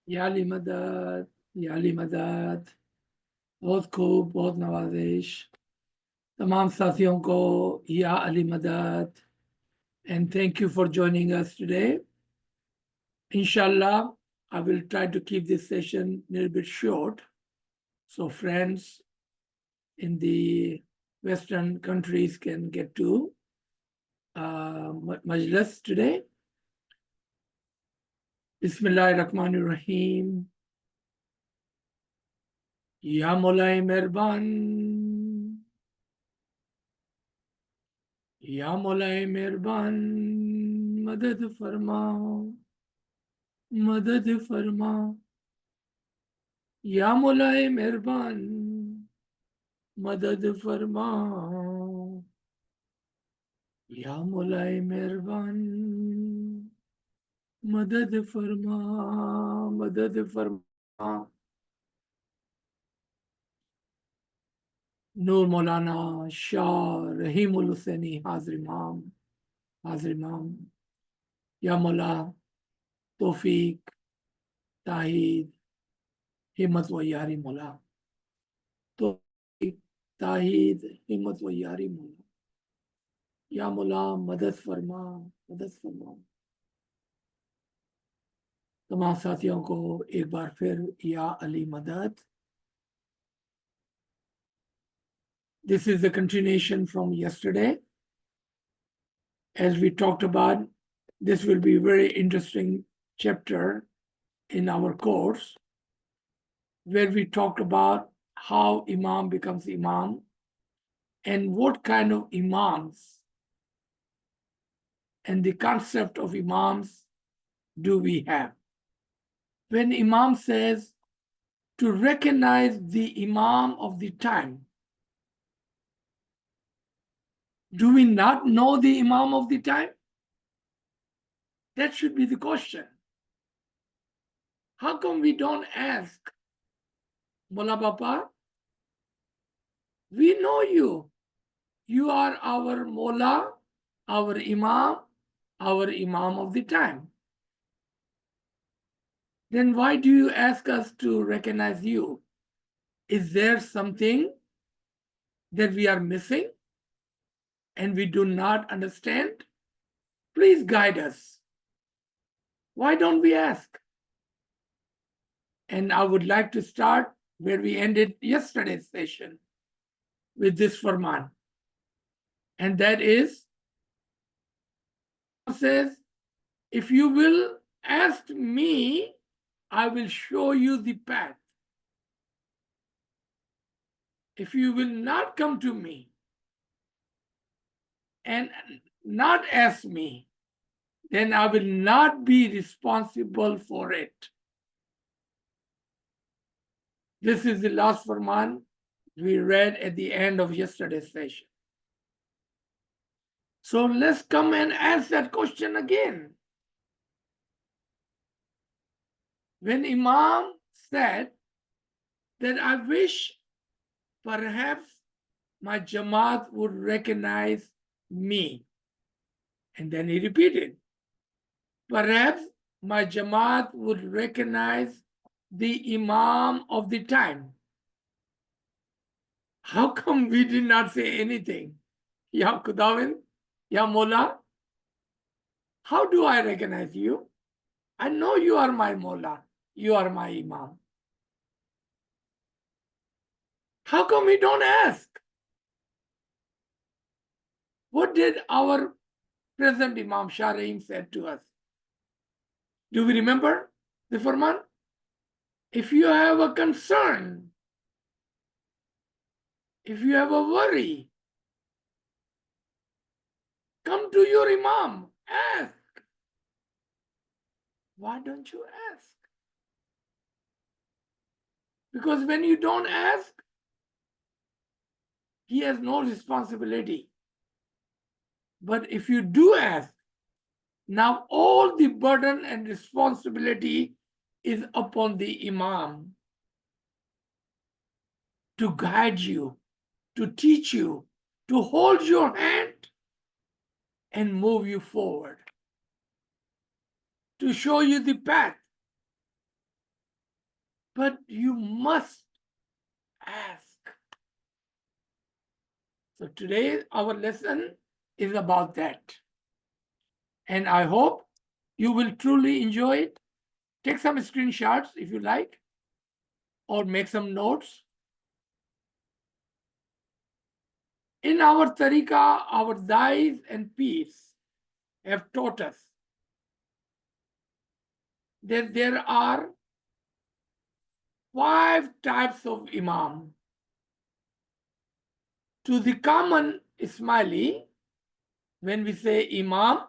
या अली मदद, या अली मदद। बहुत खूब, बहुत नवाजिश। तमाम साथियों को या अली मदद, and thank you for joining us today. Inshallah, I will try to keep this session a little bit short, so friends in the Western countries can get to Majlis today. Bismillahirrahmanirrahim. Ya Maulay Mehrban, या मौलाए मेहरबान, मदद फरमा, मदद फरमा। या मौलाए मेहरबान, मदद फरमा। या मौलाए मेहरबान, मदद फरमा, मदद फरमा। नूर मौलाना शाह रहीमुल हुसैनी हाजिर इमाम, हाजिर इमाम। या मौला तौफीक, ताहीद, हिम्मत व यारी मौला, तो ताहीद, हिम्मत व यारी मौला। या मौला मदद फरमा, मदद फरमा। तमाम साथियों को एक बार फिर या अली मदद। This is the continuation from yesterday. As we talked about, this will be a very interesting chapter in our course, where we talked about how Imam becomes Imam and what kind of Imams and the concept of Imams do we have. When Imam says to recognize the Imam of the time, do we not know the Imam of the time? That should be the question. How come we don't ask, Mola Bapa, we know you. You are our Mola, our Imam of the time. Then why do you ask us to recognize you? Is there something that we are missing and we do not understand? Please guide us. Why don't we ask? And I would like to start where we ended yesterday's session with this farman. And that is, says, if you will ask me, I will show you the path. If you will not come to me and not ask me, then I will not be responsible for it. This is the last farman we read at the end of yesterday's session. So let's come and ask that question again. When Imam said that I wish perhaps my Jamaat would recognize me, and then he repeated, perhaps my Jamaat would recognize the Imam of the time. How come we did not say anything? Ya Khudawin, Ya Mola, how do I recognize you? I know you are my Mola, you are my Imam. How come we don't ask? What did our present Imam Shah Rahim said to us? Do we remember the Farman? If you have a concern, if you have a worry, come to your Imam, ask. Why don't you ask? Because when you don't ask, he has no responsibility. But if you do ask, now all the burden and responsibility is upon the Imam to guide you, to teach you, to hold your hand and move you forward, to show you the path. but you must ask. So today our lesson is about that. And I hope you will truly enjoy it. Take some screenshots if you like, or make some notes. In our Tariqah, our Dais and Peers have taught us that there are 5 types of Imam. To the common Ismaili, when we say Imam,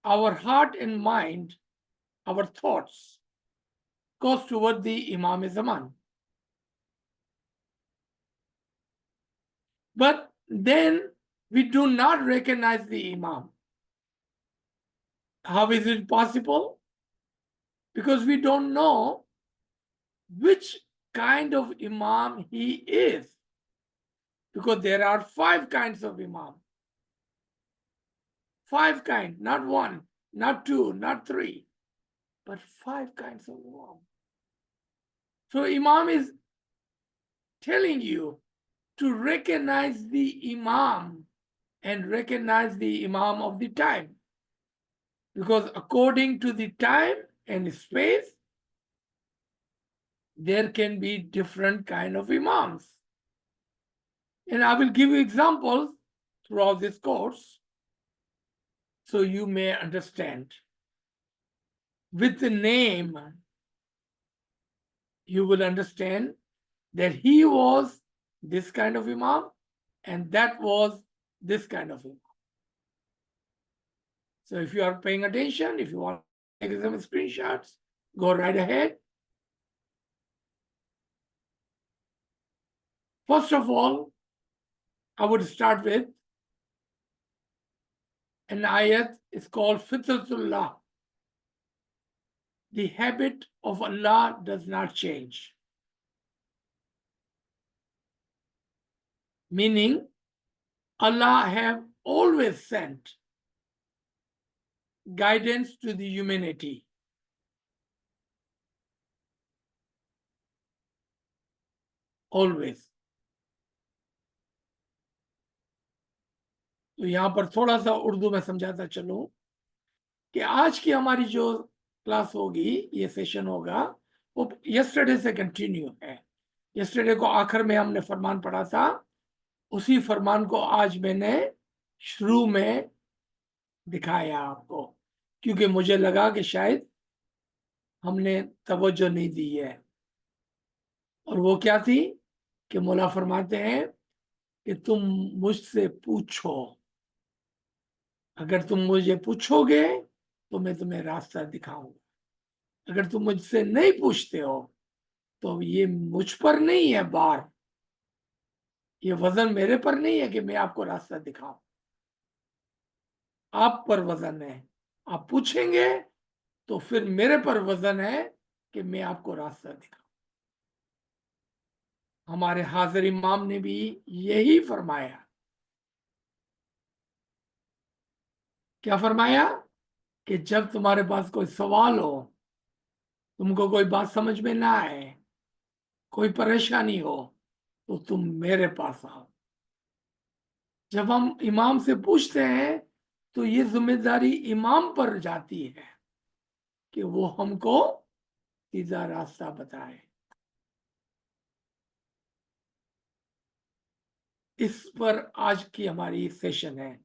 our heart and mind, our thoughts goes toward the Imam Zaman. But then we do not recognize the Imam. How is it possible? Because we don't know which kind of Imam he is. Because there are 5 kinds of Imam. 5 kinds, not 1, not 2, not 3, but 5 kinds of Imam. So Imam is telling you to recognize the Imam and recognize the Imam of the time. Because according to the time and space, there can be different kind of Imams. And I will give you examples throughout this course so you may understand. With the name, you will understand that he was this kind of Imam and that was this kind of Imam. So if you are paying attention, if you want to take some screenshots, go right ahead. First of all, I would start with an ayat. It's called Fitratullah. The habit of Allah does not change. Meaning, Allah have always sent guidance to the humanity. Always. तो यहाँ पर थोड़ा सा उर्दू में समझाता चलूं कि आज की हमारी जो क्लास होगी, ये सेशन होगा, वो यस्टरडे से कंटिन्यू है. यस्टरडे को आखिर में हमने फरमान पढ़ा था, उसी फरमान को आज मैंने शुरू में दिखाया आपको, क्योंकि मुझे लगा कि शायद हमने तवज्जो नहीं दी है. और वो क्या थी कि मौला फरमाते हैं कि तुम मुझसे पूछो, अगर तुम मुझे पूछोगे तो मैं तुम्हें रास्ता दिखाऊंगा. अगर तुम मुझसे नहीं पूछते हो तो ये मुझ पर नहीं है बार, ये वजन मेरे पर नहीं है कि मैं आपको रास्ता दिखाऊं, आप पर वजन है. आप पूछेंगे तो फिर मेरे पर वजन है कि मैं आपको रास्ता दिखाऊं. हमारे हाजिर इमाम ने भी यही फरमाया. क्या फरमाया कि जब तुम्हारे पास कोई सवाल हो, तुमको कोई बात समझ में ना आए, कोई परेशानी हो, तो तुम मेरे पास आओ. जब हम इमाम से पूछते हैं तो ये जिम्मेदारी इमाम पर जाती है कि वो हमको सीधा रास्ता बताए. इस पर आज की हमारी सेशन है,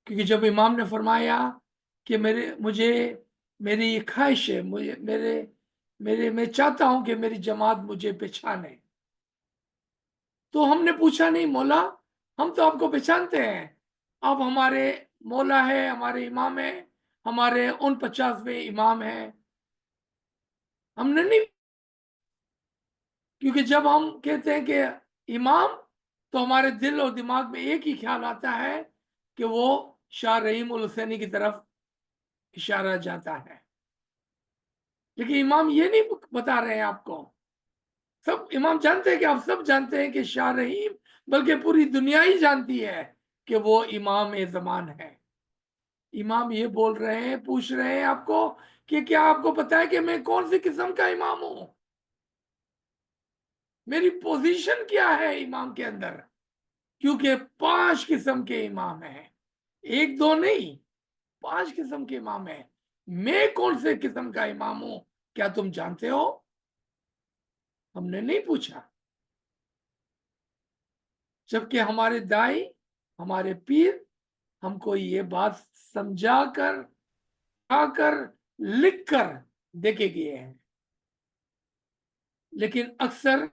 क्योंकि जब इमाम ने फरमाया कि मेरी ये ख्वाहिश है, मैं चाहता हूं कि मेरी जमात मुझे पहचाने, तो हमने पूछा नहीं मौला, हम तो आपको पहचानते हैं, आप हमारे मौला है, हमारे इमाम है, हमारे 49वें इमाम है. हमने नहीं, क्योंकि जब हम कहते हैं कि इमाम, तो हमारे दिल और दिमाग में एक ही ख्याल आता है कि वो शाह रहीम उल हुसैनी की तरफ इशारा जाता है. लेकिन इमाम ये नहीं बता रहे हैं आपको. सब इमाम जानते हैं कि आप सब जानते हैं कि शाह रहीम, बल्कि पूरी दुनिया ही जानती है कि वो इमाम ए ज़मान है. इमाम ये बोल रहे हैं, पूछ रहे हैं आपको कि क्या आपको पता है कि मैं कौन सी किस्म का इमाम हूं? मेरी पोजीशन क्या है इमाम के अंदर? क्योंकि 5 किस्म के इमाम हैं, एक दो नहीं, 5 किस्म के इमाम हैं। मैं कौन से किस्म का इमाम हूं, क्या तुम जानते हो? हमने नहीं पूछा, जबकि हमारे दाई, हमारे पीर हमको ये बात समझा कर, आकर, लिख कर देके गए हैं। लेकिन अक्सर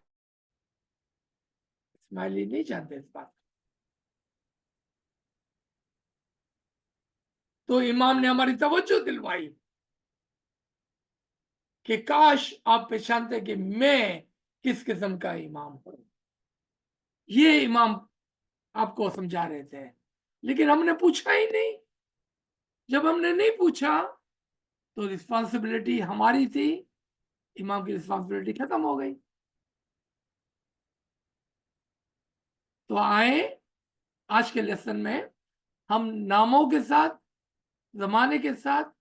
इस्माइली नहीं जानते इस बात। तो इमाम ने हमारी तवज्जो दिलवाई कि काश आप पहचानते कि मैं किस किस्म का इमाम हूं। ये इमाम आपको समझा रहे थे, लेकिन हमने पूछा ही नहीं। जब हमने नहीं पूछा तो रिस्पॉन्सिबिलिटी हमारी थी, इमाम की रिस्पॉन्सिबिलिटी खत्म हो गई। तो आए आज के लेसन में हम नामों के साथ, जमाने के साथ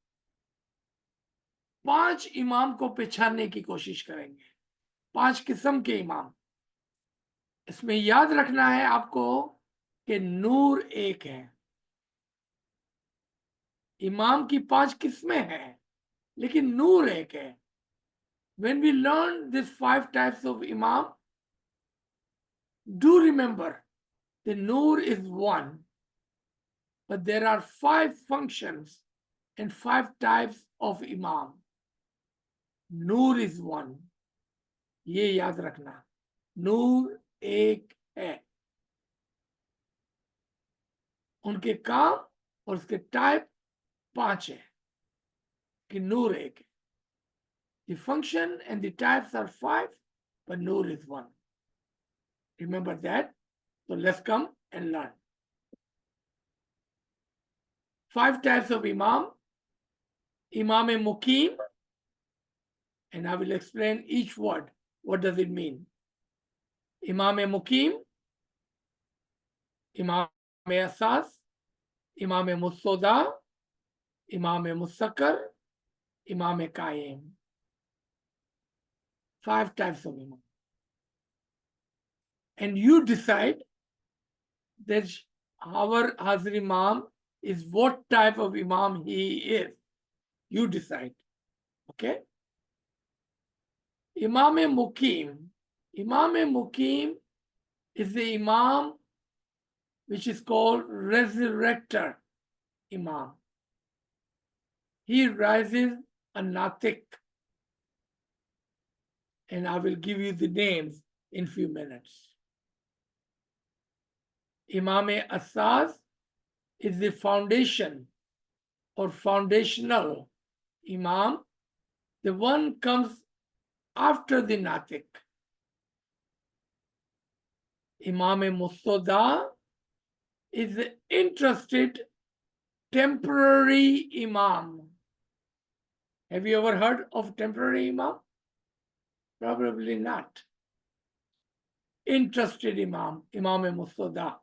5 इमाम को पहचानने की कोशिश करेंगे। 5 किस्म के इमाम। इसमें याद रखना है आपको कि नूर एक है। इमाम की 5 किस्में हैं, लेकिन नूर एक है। When we learn these 5 types of Imam, do remember the Noor is one, but there are 5 functions and 5 types of Imam. Noor is one. ये याद रखना, नूर एक है। उनके काम और उसके टाइप 5 है कि नूर एक है। The function and the types are 5, but Noor is one. Remember that. So let's come and learn. 5 types of Imam. Imam Muqīm, and I will explain each word. What does it mean? Imam Muqīm, Imam Asās, Imam Mustawda, Imam Mustaqarr, Imam Qā'im. 5 types of Imam. And you decide that our Hazir Imam is what type of Imam he is. You decide. Okay? Imam Muqīm. Imam Muqīm is the Imam which is called resurrector Imam. He rises a natik, and I will give you the names in few minutes. Imam Asās is the foundation or foundational Imam. The one comes after the natik. Imam Mustawda is the interested temporary Imam. Have you ever heard of temporary Imam? Probably not. Interested Imam, Imam Mustawda.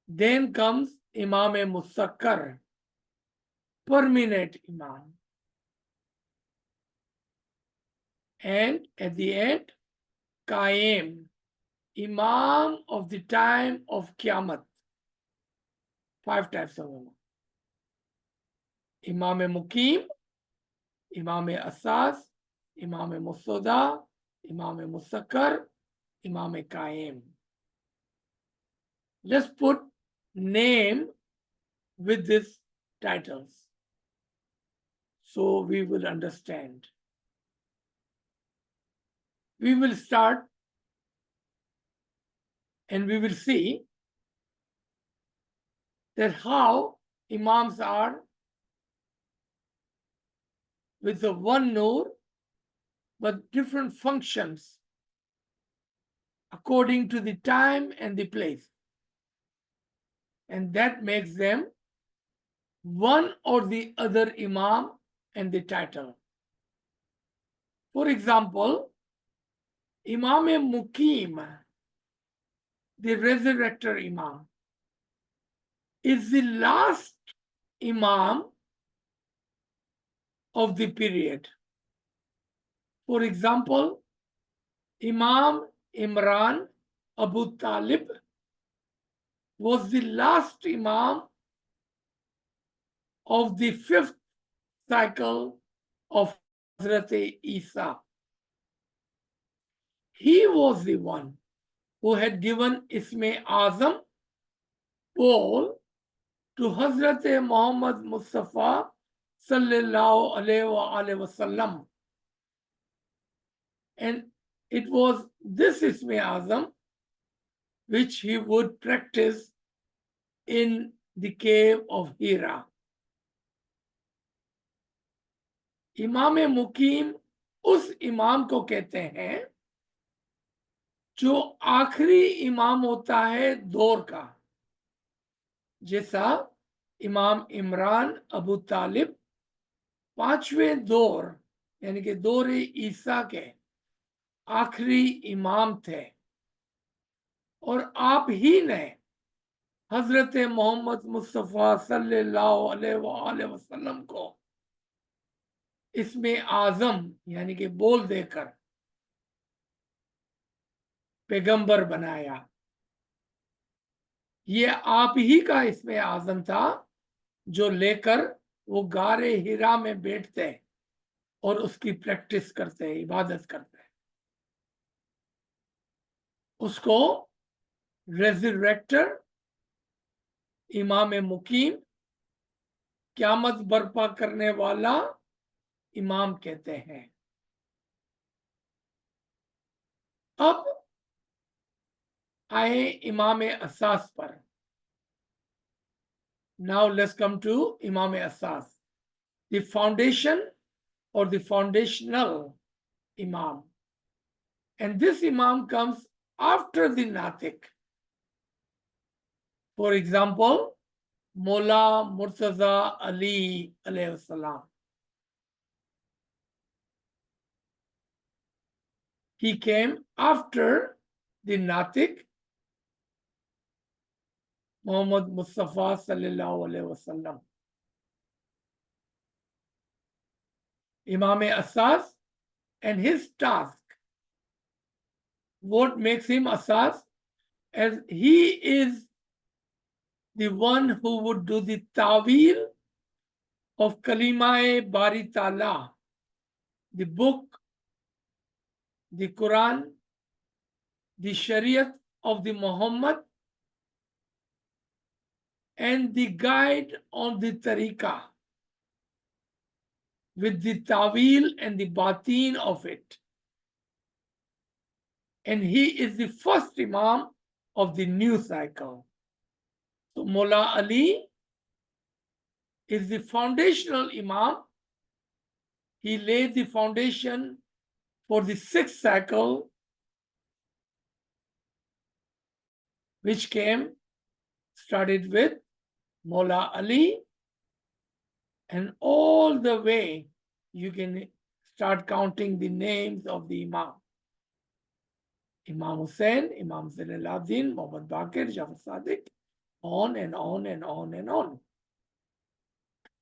Then comes Imam Mustaqarr, permanent Imam. And at the end, Qā'im, Imam of the time of Qiyāmat. 5 types of Imam. Imam Muqīm, Imam Asās, Imam Mustawda, Imam Mustaqarr, Imam Qā'im. Let's put name with these titles so we will understand. We will start and we will see that how Imams are with the one Noor, but different functions according to the time and the place. And that makes them one or the other Imam and the title. For example, Imam Muqīm, the resurrector Imam, is the last Imam of the period. For example, Imam Imran Abu Talib was the last Imam of the 5th cycle of Hazrat Isa. He was the one who had given Isme Azam, Paul, to Hazrat Muhammad Mustafa sallallahu alaihi wasallam. And it was this Isme Azam which he would practice in the cave of Hira. इमाम मुकीम उस इमाम को कहते हैं जो आखिरी इमाम होता है दौर का, जैसा इमाम इमरान अबू तालिब 5वें दौर यानी कि दौर ईसा के आखिरी इमाम थे, और आप ही ने हजरत मोहम्मद मुस्तफा सल्लल्लाहु अलैहि वसल्लम को इसमें आजम यानी कि बोल देकर पैगंबर बनाया। ये आप ही का इसमें आजम था जो लेकर वो गारे हिरा में बैठते और उसकी प्रैक्टिस करते, इबादत करते। उसको रेजरेक्टर, इमाम मुकीम, क़यामत बर्पा करने वाला इमाम कहते हैं। अब आए इमाम असास पर। Now let's come to Imam Asās, the foundation or the foundational Imam. And this Imam comes after the Natik. For example, Mullah Murtaza Ali alayhi salam. He came after the Natik, Muhammad Mustafa sallallahu alaihi wasallam. Imam Asās and his task. What makes him Asās? As he is the one who would do the ta'wil of Kalimah Bari Ta'ala, the book, the Quran, the Shariat of the Muhammad, and the guide on the Tariqah with the ta'wil and the batin of it. And he is the first Imam of the new cycle. So Mullah Ali is the foundational Imam. He laid the foundation for the 6th cycle, which started with Mullah Ali, and all the way you can start counting the names of the Imam. Imam Hussain, Imam Zain al-Abidin, Muhammad Baqir, Jafar Sadiq, on and on and on and on.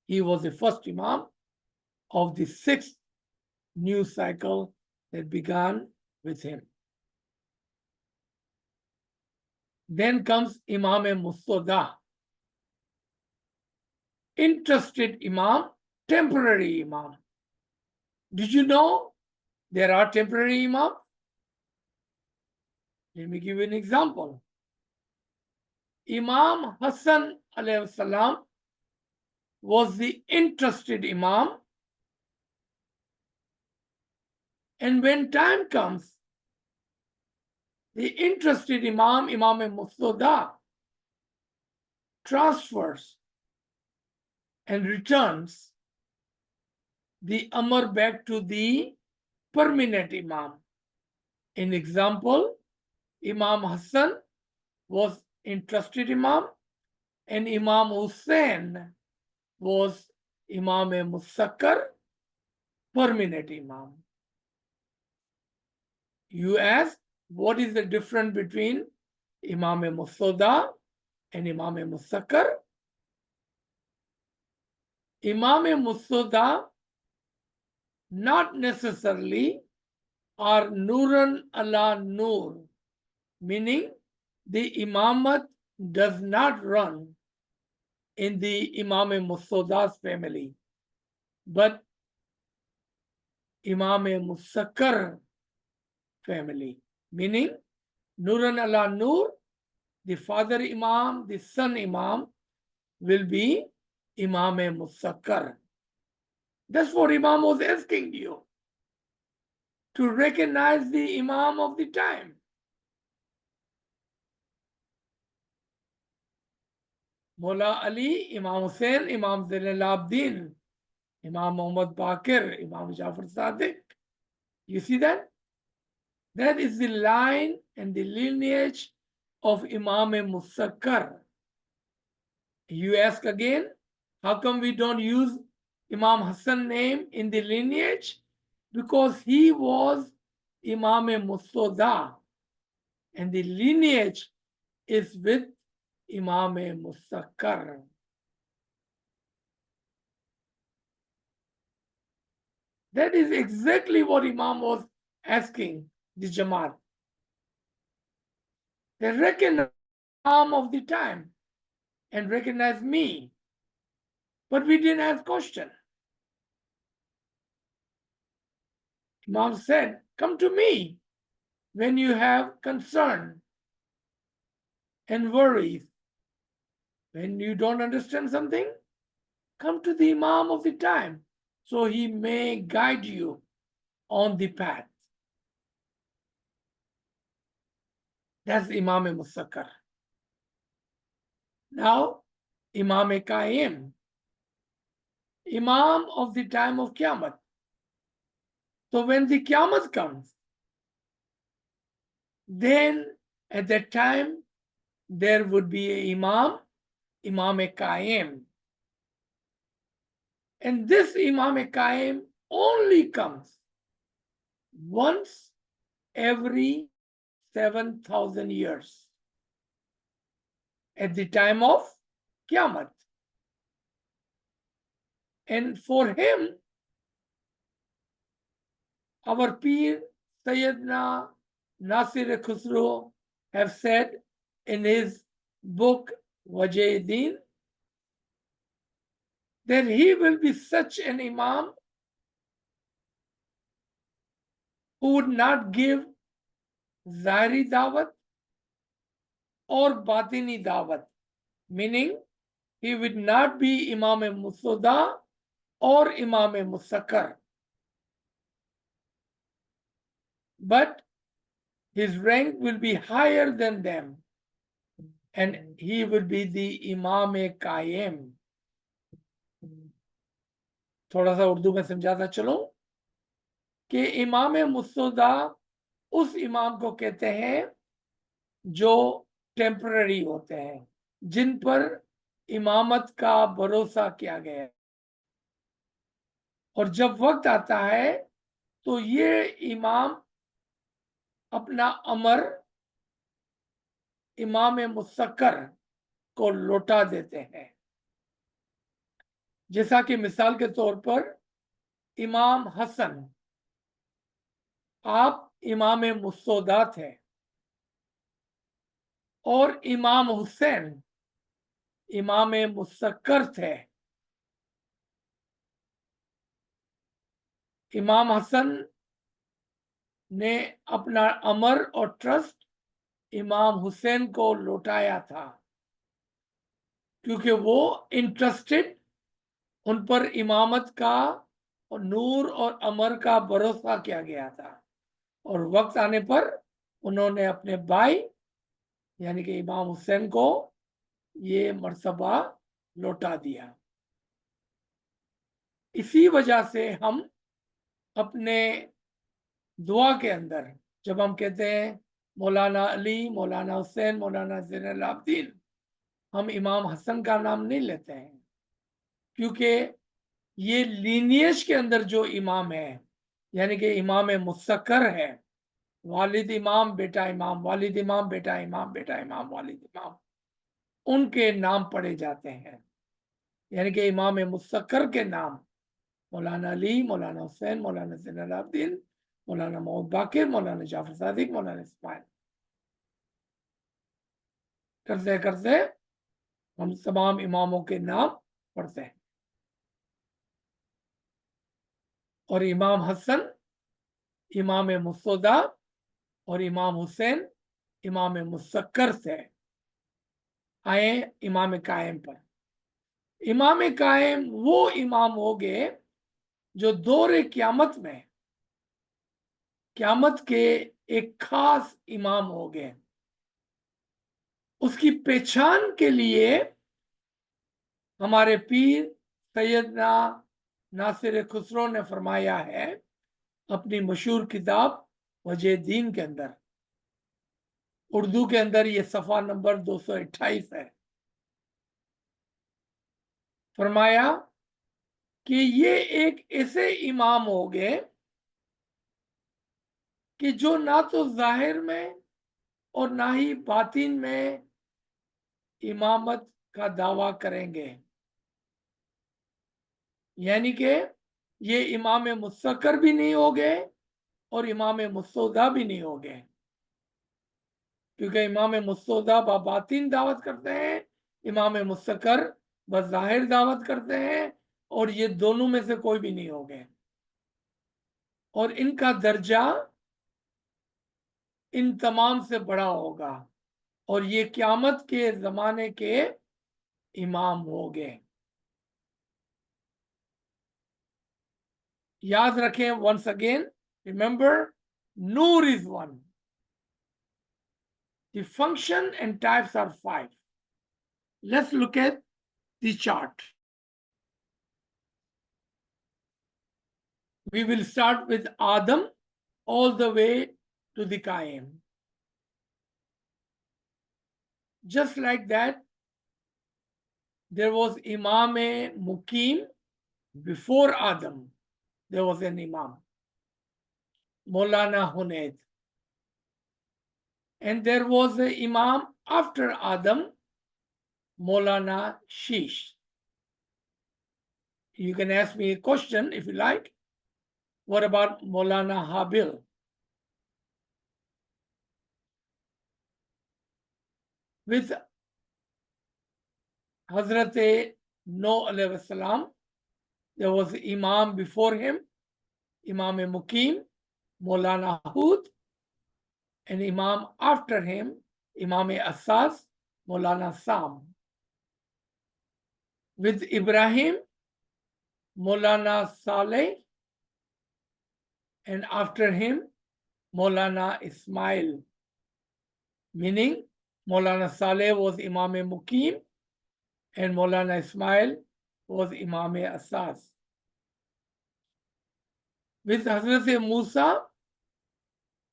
He was the first Imam of the 6th new cycle that began with him. Then comes Imam Mustawda, interested Imam, temporary Imam. Did you know there are temporary Imams? Let me give you an example. Imam Hassan alayhi salam was the interested Imam, and when time comes, the interested Imam, Imam Mustawda, transfers and returns the Amr back to the permanent Imam. In example, Imam Hassan was interested Imam, and Imam Hussain was Imam Mustaqarr, permanent Imam. You ask, what is the difference between Imam Mustawda and Imam Mustaqarr? Imam Mustawda not necessarily are Nuran ala Nur, meaning the Imāmat does not run in the Imam Mustawda's family, but Imam Mustaqarr family, meaning Nuran ala Nur, the father Imam, the son Imam will be Imam Mustaqarr. That's what Imam was asking you, to recognize the Imam of the time. Mullah Ali, Imam Hussain, Imam Zain al-Abidin, Imam Muhammad Baqir, Imam Jafar Sadiq. You see that? That is the line and the lineage of Imam Mustaqarr. You ask again, how come we don't use Imam Hassan name in the lineage? Because he was Imam Mustawda, and the lineage is with Imam Mustaqarr. That is exactly what Imam was asking the Jamaat. They recognize the Imam of the time and recognize me, but we didn't ask question. Imam said, come to me when you have concern and worries. When you don't understand something, come to the Imam of the time, so he may guide you on the path. That's Imam Mustaqarr. Now, Imam Qā'im, Imam of the time of Qiyamah. So when the Qiyamah comes, then at that time there would be an Imam Qā'im. And this Imam Qā'im only comes once every 7,000 years at the time of Qiyamah. And for him, our Peer Sayyidina Nasir Khusro have said in his book Wajh-e-Din that he will be such an Imam who would not give Zahiri Dawat or Batini Dawat, meaning he would not be Imam Mustawda or Imam Mustaqarr, but his rank will be higher than them, and he will be the Imam Qā'im. थोड़ा सा उर्दू में समझाता चलो कि इमाम मुस्तौदा उस इमाम को कहते हैं जो टेम्पररी होते हैं, जिन पर इमामत का भरोसा किया गया है, और जब वक्त आता है तो ये इमाम अपना अमर इमाम मुस्तक़र्र को लौटा देते हैं। जैसा कि मिसाल के तौर पर इमाम हसन, आप इमाम मुस्तौदा थे, और इमाम हुसैन इमाम मुस्तक़र्र थे। इमाम हसन ने अपना अमर और ट्रस्ट इमाम हुसैन को लौटाया था, क्योंकि वो इंटरेस्टेड, उन पर इमामत का और नूर और अमर का भरोसा किया गया था, और वक्त आने पर उन्होंने अपने भाई यानी कि इमाम हुसैन को ये मर्तबा लौटा दिया। इसी वजह से हम अपने दुआ के अंदर जब हम कहते हैं मौलाना अली, मौलाना हुसैन, मौलाना ज़ैन अल-आबिदीन, हम इमाम हसन का नाम नहीं लेते हैं, क्योंकि ये लीनियज के अंदर जो इमाम है, यानी कि इमाम मुस्तक़र्र है, वालिद इमाम बेटा इमाम, वालिद इमाम बेटा इमाम, बेटा इमाम वालिद इमाम, उनके नाम पढ़े जाते हैं। यानी कि इमाम मुस्तक़र्र के नाम Maulana Ali, Maulana Hussain, Maulana Zainal Abidin, Maulana Mahmud Baqir, Maulana Jafar Sadiq, Maulana Ismail. करते करते हम तमाम इमामों के नाम पढ़ते हैं। और इमाम हसन, इमाम मुस्तौदा और इमाम हुसैन इमाम मुस्तक्कर से आए इमाम कायम पर। इमाम कायम वो इमाम हो गए जो दौरे क़यामत में क़यामत के एक खास इमाम हो गए। उसकी पहचान के लिए हमारे पीर सैयदना नासिर खुसरो ने फरमाया है अपनी मशहूर किताब वजह दीन के अंदर, उर्दू के अंदर ये सफ़ा नंबर 228 है। फरमाया कि ये एक ऐसे इमाम हो गए कि जो ना तो जाहिर में और ना ही बातिन में इमामत का दावा करेंगे, यानी कि ये इमाम मुस्तक़र भी नहीं हो गए और इमाम मुस्तौदा भी नहीं हो गए, क्योंकि इमाम मुस्तौदा बातिन दावत करते हैं, इमाम मुस्तक़र बज़ाहिर दावत करते हैं, और ये दोनों में से कोई भी नहीं हो गए। और इनका दर्जा इन तमाम से बड़ा होगा और ये क़यामत के ज़माने के इमाम हो गए। याद रखें, once again, remember, Noor is one. The function and types are 5. Let's look at the chart. We will start with Adam all the way to the Qā'im. Just like that, there was Imam Muqīm. Before Adam, there was an Imam, Maulana Hunayd. And there was an Imam after Adam, Maulana Sheesh. You can ask me a question if you like. What about Maulana Habil? With Hazrat Nuh alayhi salam, there was Imam before him, Imam Muqīm, Maulana Hud, and Imam after him, Imam Asās, Maulana Sam. With Ibrahim, Maulana Saleh, and after him, Maulana Ismail. Meaning, Maulana Saleh was Imam Muqīm and Maulana Ismail was Imam Asās. With Hazrat Musa,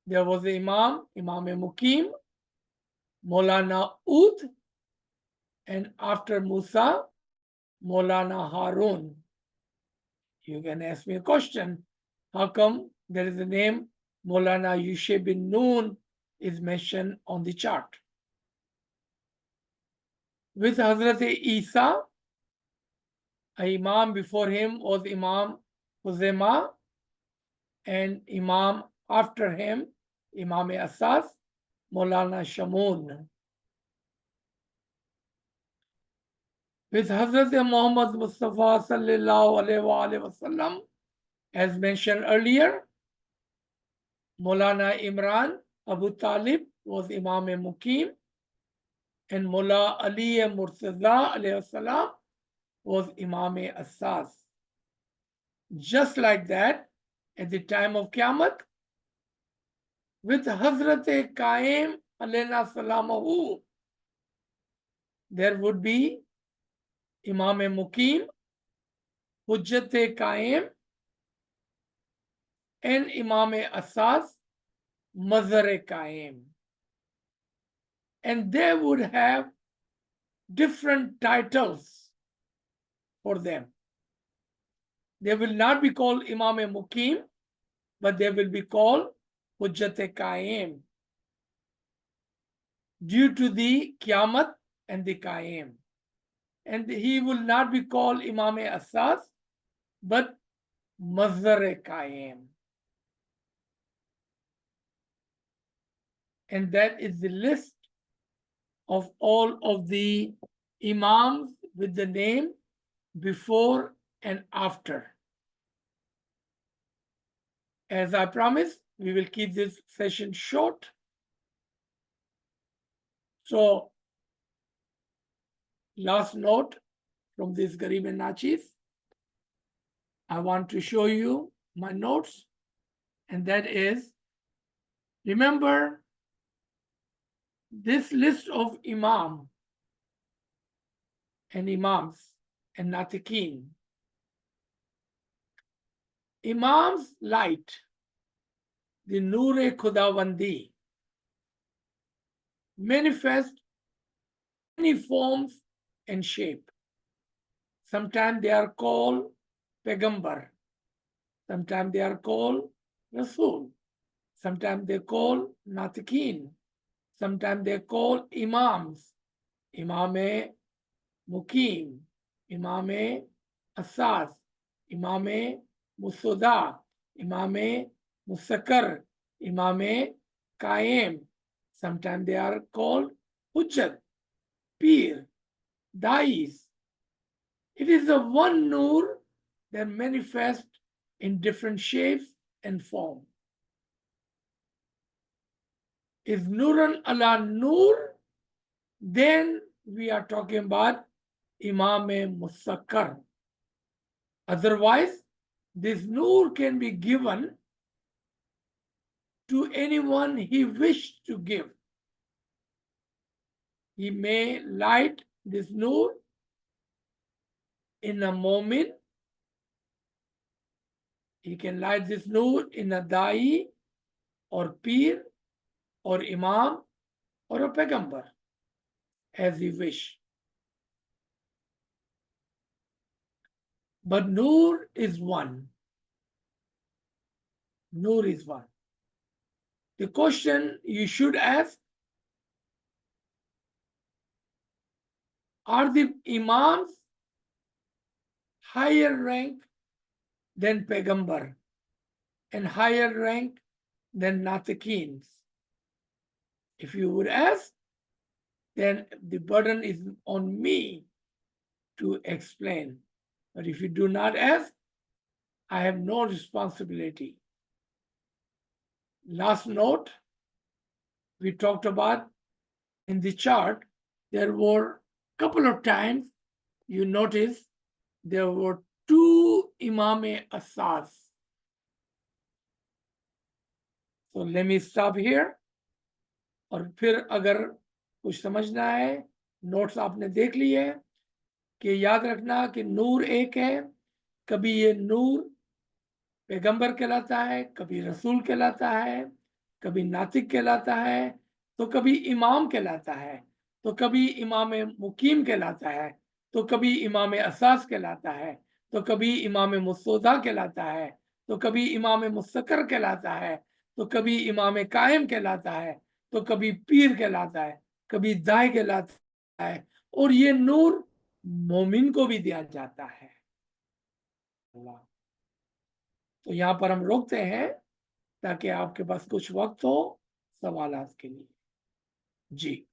there was the Imam Muqīm, Maulana Ud, and after Musa, Maulana Harun. You can ask me a question. How come there is a name Maulana Yushe bin Nun is mentioned on the chart? With Hazrat Isa, an Imam before him was Imam Huzaima, and Imam after him, Imam Asās, Maulana Shamun. With Hazrat Muhammad Mustafa sallallahu alaihi wasallam, as mentioned earlier, Maulana Imran Abu Talib was Imam Muqīm, and Mullah Ali Murtaza alayhi salam was Imam Asās. Just like that, at the time of Qiyamah, with Hazrat Qā'im alayhi salamahu, there would be Imam Muqīm, Hujjat Qā'im, and Imam Asās, Mazhar Qā'im. And they would have different titles for them. They will not be called Imam Muqīm, but they will be called Hujjat Qā'im due to the Qiyamah and the Qā'im. And he will not be called Imam Asās, but Mazdar Qā'im. And that is the list of all of the Imams with the name before and after. As I promised, we will keep this session short. So, last note from this Garib and Nachis, I want to show you my notes, and that is, remember this list of Imam and Imams and Natiqeen. Imam's light, the Noor-e Khudawandi, manifest many forms and shape. Sometimes they are called Pegambar. Sometimes they are called Rasul. Sometimes they call Natiqeen. Sometimes they call Imams. Imam Muqīm, Imam Asās, Imam Mustawda, Imam Mustaqarr, Imam Qā'im. Sometimes they are called Hujjat, Pir, Dais. It is the one Noor that manifests in different shapes and form. Is Nuran ala Noor, then we are talking about Imam Mustaqarr. Otherwise, this Noor can be given to anyone he wished to give. He may light this Noor in a Mu'min. He can light this Noor in a Da'i or Pir or Imam or a Pegambar, as he wish. But Noor is one. Noor is one. The question you should ask, are the Imams higher rank than Pegambar and higher rank than Natiqeens? If you would ask, then the burden is on me to explain. But if you do not ask, I have no responsibility. Last note, we talked about in the chart, there were a couple of times you notice there were two Imam Asās. So let me stop here. और फिर अगर कुछ समझना है, notes आपने देख लिए कि याद रखना कि नूर एक है, कभी ये नूर पैगंबर कहलाता है, कभी रसूल कहलाता है, कभी नातिक कहलाता है, तो कभी इमाम कहलाता है, तो कभी इमाम मुकीम कहलाता है, तो कभी इमाम असास कहलाता है, तो कभी इमाम मुस्तौदा कहलाता है, तो कभी इमाम मुस्तकर कहलाता है, तो कभी इमाम कायम कहलाता है, तो कभी पीर कहलाता है, कभी दाई कहलाता है, और ये नूर मोमिन को भी दिया जाता है। तो यहाँ पर हम रोकते हैं ताकि आपके पास कुछ वक्त हो सवालात के लिए। जी।